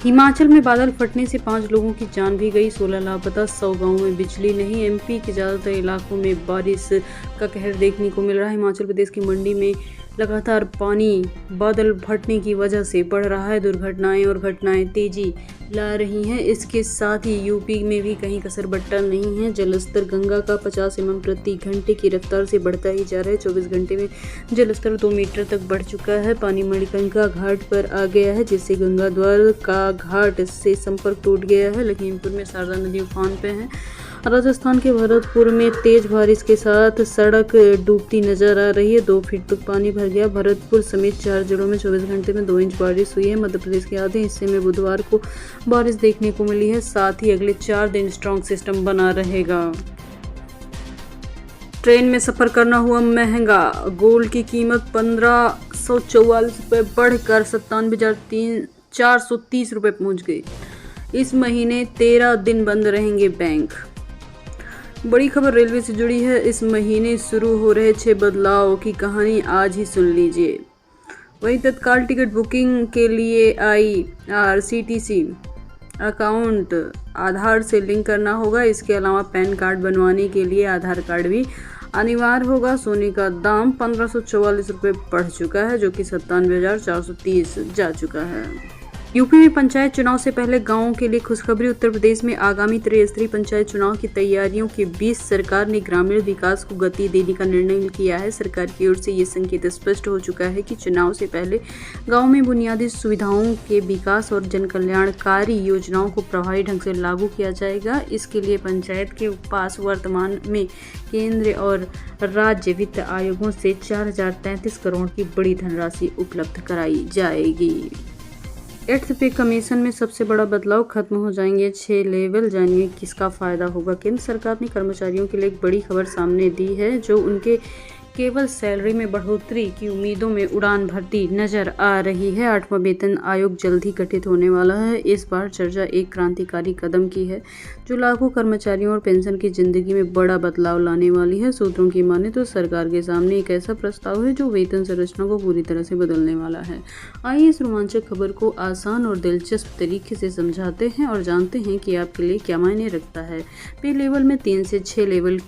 हिमाचल में बादल फटने से 5 लोगों की जान भी गई, 16 लापता, 100 गांवों में बिजली नहीं। एमपी के ज्यादातर इलाकों में बारिश का कहर देखने को मिल रहा है। हिमाचल प्रदेश की मंडी में लगातार पानी बादल फटने की वजह से बढ़ रहा है। दुर्घटनाएं और घटनाएं तेजी ला रही हैं। इसके साथ ही यूपी में भी कहीं कसर बट्टा नहीं है। जलस्तर गंगा का 50 mm प्रति घंटे की रफ्तार से बढ़ता ही जा रहा है। 24 घंटे में जलस्तर 2 मीटर तक बढ़ चुका है। पानी मणिकर्णिका घाट पर आ गया है, जिससे गंगा द्वार का घाट से संपर्क टूट गया है। लखीमपुर में शारदा नदी उफान पे है। राजस्थान के भरतपुर में तेज बारिश के साथ सड़क डूबती नजर आ रही है। 2 फीट तक पानी भर गया। भरतपुर समेत 4 जिलों में 24 घंटे में 2 इंच बारिश हुई है। मध्य प्रदेश के आधे हिस्से में बुधवार को बारिश देखने को मिली है। साथ ही अगले 4 दिन स्ट्रॉन्ग सिस्टम बना रहेगा। ट्रेन में सफर करना हुआ महंगा। गोल्ड की कीमत 1544 रुपये बढ़कर 97,430 रुपये पहुंच गई। इस महीने 13 दिन बंद रहेंगे बैंक। बड़ी खबर रेलवे से जुड़ी है। इस महीने शुरू हो रहे 6 बदलाव की कहानी आज ही सुन लीजिए। वहीं तत्काल टिकट बुकिंग के लिए IRCTC अकाउंट आधार से लिंक करना होगा। इसके अलावा पैन कार्ड बनवाने के लिए आधार कार्ड भी अनिवार्य होगा। सोने का दाम 1544 रुपये बढ़ चुका है, जो कि 97,430 जा चुका है। यूपी में पंचायत चुनाव से पहले गांवों के लिए खुशखबरी। उत्तर प्रदेश में आगामी त्रिस्तरीय पंचायत चुनाव की तैयारियों के बीच सरकार ने ग्रामीण विकास को गति देने का निर्णय किया है। सरकार की ओर से ये संकेत स्पष्ट हो चुका है कि चुनाव से पहले गांव में बुनियादी सुविधाओं के विकास और जनकल्याणकारी योजनाओं को प्रभावी ढंग से लागू किया जाएगा। इसके लिए पंचायत के पास वर्तमान में केंद्र और राज्य वित्त आयोगों से 4,033 करोड़ की बड़ी धनराशि उपलब्ध कराई जाएगी। 8th पे कमीशन में सबसे बड़ा बदलाव, खत्म हो जाएंगे 6 लेवल। जानिए किसका फायदा होगा। केंद्र सरकार ने कर्मचारियों के लिए एक बड़ी खबर सामने दी है, जो उनके केवल सैलरी में बढ़ोतरी की उम्मीदों में उड़ान भरती नजर आ रही है। 8वां वेतन आयोग जल्द ही गठित होने वाला है। इस बार चर्चा एक क्रांतिकारी कदम की है, जो लाखों कर्मचारियों और पेंशन की जिंदगी में बड़ा बदलाव लाने वाली है। सूत्रों की माने तो सरकार के सामने एक ऐसा प्रस्ताव है जो वेतन संरचना को पूरी तरह से बदलने वाला है। आइए इस रोमांचक खबर को आसान और दिलचस्प तरीके से समझाते हैं और जानते हैं कि आपके लिए क्या मायने रखता है। पे लेवल में 3 से 6 लेवल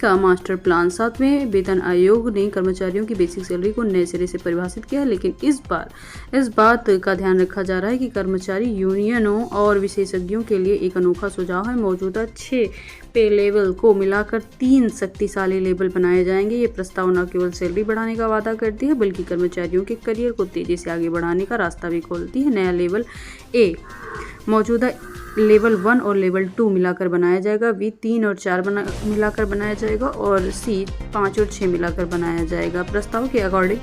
का मास्टर प्लान। 7वें वेतन आयोग ने कर्मचारियों की बेसिक सैलरी को नए सिरे से परिभाषित किया, लेकिन इस बार इस बात का ध्यान रखा जा रहा है कि कर्मचारी यूनियनों और विशेषज्ञों के लिए एक अनोखा सुझाव है। मौजूदा 6 पे लेवल को मिलाकर 3 शक्तिशाली लेवल बनाए जाएंगे। ये प्रस्ताव न केवल सैलरी बढ़ाने का वादा करती है, बल्कि कर्मचारियों के करियर को तेजी से आगे बढ़ाने का रास्ता भी खोलती है। नया लेवल ए मौजूदा लेवल 1 और लेवल 2 मिलाकर बनाया जाएगा। बी 3 और 4 मिलाकर बनाया जाएगा और सी 5 और 6 मिलाकर बनाया जाएगा। प्रस्ताव के अकॉर्डिंग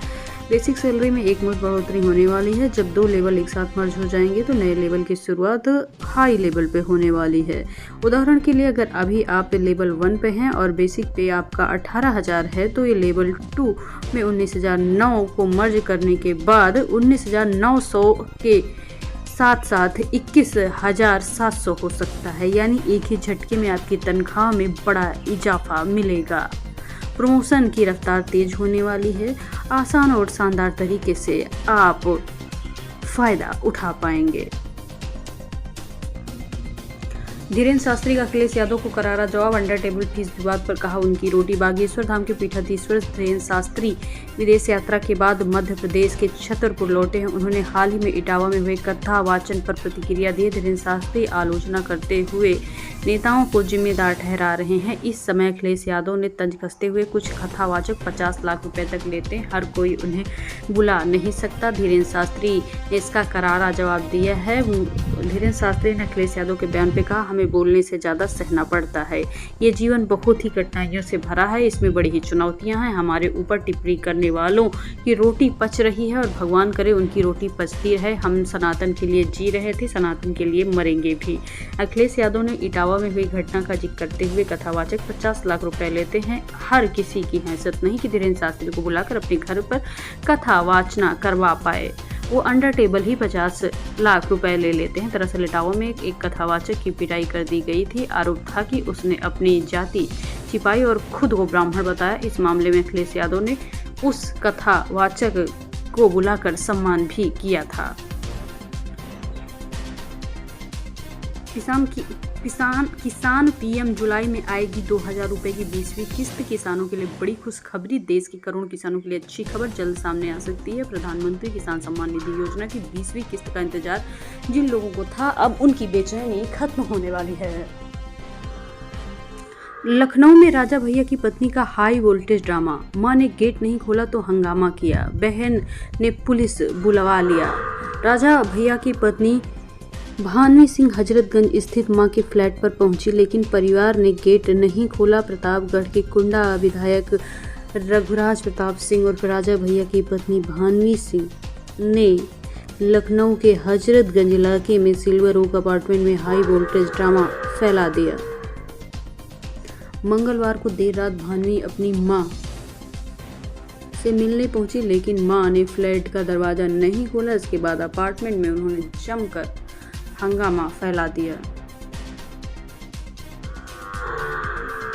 बेसिक सैलरी में एकमुश्त बढ़ोतरी होने वाली है। जब 2 लेवल एक साथ मर्ज हो जाएंगे तो नए लेवल की शुरुआत हाई लेवल पे होने वाली है। उदाहरण के लिए, अगर अभी आप लेवल 1 पे हैं और बेसिक पे आपका 18,000 है, तो ये लेवल 2 में 19,009 को मर्ज करने के बाद 19,900 के साथ साथ 21,700 हो सकता है। यानी एक ही झटके में आपकी तनख्वाह में बड़ा इजाफा मिलेगा। प्रमोशन की रफ्तार तेज होने वाली है। आसान और शानदार तरीके से आप फायदा उठा पाएंगे। धीरेन्द्र शास्त्री का अखिलेश यादव को करारा जवाब। अंडर टेबल फीस विवाद पर कहा उनकी रोटी। बागेश्वर धाम के पीठाधीश्वर धीरेन्द्र शास्त्री विदेश यात्रा के बाद मध्य प्रदेश के छतरपुर लौटे हैं। उन्होंने हाल ही में इटावा में हुए कथा वाचन पर प्रतिक्रिया दी। धीरेन्द्र शास्त्री आलोचना करते हुए नेताओं को जिम्मेदार ठहरा रहे हैं। इस समय अखिलेश यादव ने तंज कसते हुए कुछ कथावाचक 50 लाख रुपए तक लेते हैं, हर कोई उन्हें बुला नहीं सकता। धीरेन्द्र शास्त्री ने इसका करारा जवाब दिया है। धीरेन्द्र शास्त्री ने अखिलेश यादव के बयान पर कहा, हमें बोलने से ज़्यादा सहना पड़ता है। ये जीवन बहुत ही कठिनाइयों से भरा है, इसमें बड़ी ही चुनौतियां हैं। हमारे ऊपर टिप्पणी करने वालों की रोटी पच रही है और भगवान करे उनकी रोटी पचती रहे। हम सनातन के लिए जी रहे थे, सनातन के लिए मरेंगे भी। अखिलेश यादव ने इटावा में हुई घटना का जिक्र करते हुए कथावाचक 50 लाख रुपए लेते हैं, हर किसी की हैसियत नहीं कि धीरेन्द्र शास्त्री को बुलाकर अपने घर पर कथा वाचना करवा पाए। वो अंडर टेबल ही 50 लाख रुपए ले लेते हैं। दरअसल इटावा में एक कथावाचक की पिटाई कर दी गई थी। आरोप था कि उसने अपनी जाति छिपाई और खुद को ब्राह्मण बताया। इस मामले में अखिलेश यादव ने उस कथावाचक को बुलाकर सम्मान भी किया था। किसान पीएम जुलाई में आएगी 2000 रुपए की 20वीं किस्त। किसानों के लिए बड़ी खुशखबरी। देश के करोड़ों किसानों के लिए अच्छी खबर जल्द सामने आ सकती है। प्रधानमंत्री किसान सम्मान निधि योजना की 20वीं किस्त का इंतजार जिन लोगों को था, अब उनकी बेचैनी खत्म होने वाली है। लखनऊ में राजा भैया की पत्नी का हाई वोल्टेज ड्रामा। मां ने गेट नहीं खोला तो हंगामा किया, बहन ने पुलिस बुलवा लिया। राजा भैया की पत्नी भानवी सिंह हजरतगंज स्थित मां के फ्लैट पर पहुंची, लेकिन परिवार ने गेट नहीं खोला। प्रतापगढ़ के कुंडा विधायक रघुराज प्रताप सिंह और राजा भैया की पत्नी भानवी सिंह ने लखनऊ के हजरतगंज इलाके में सिल्वर ओक अपार्टमेंट में हाई वोल्टेज ड्रामा फैला दिया। मंगलवार को देर रात भानवी अपनी मां से मिलने पहुंची, लेकिन मां ने फ्लैट का दरवाजा नहीं खोला। इसके बाद अपार्टमेंट में उन्होंने जमकर हंगामा फैला दिया।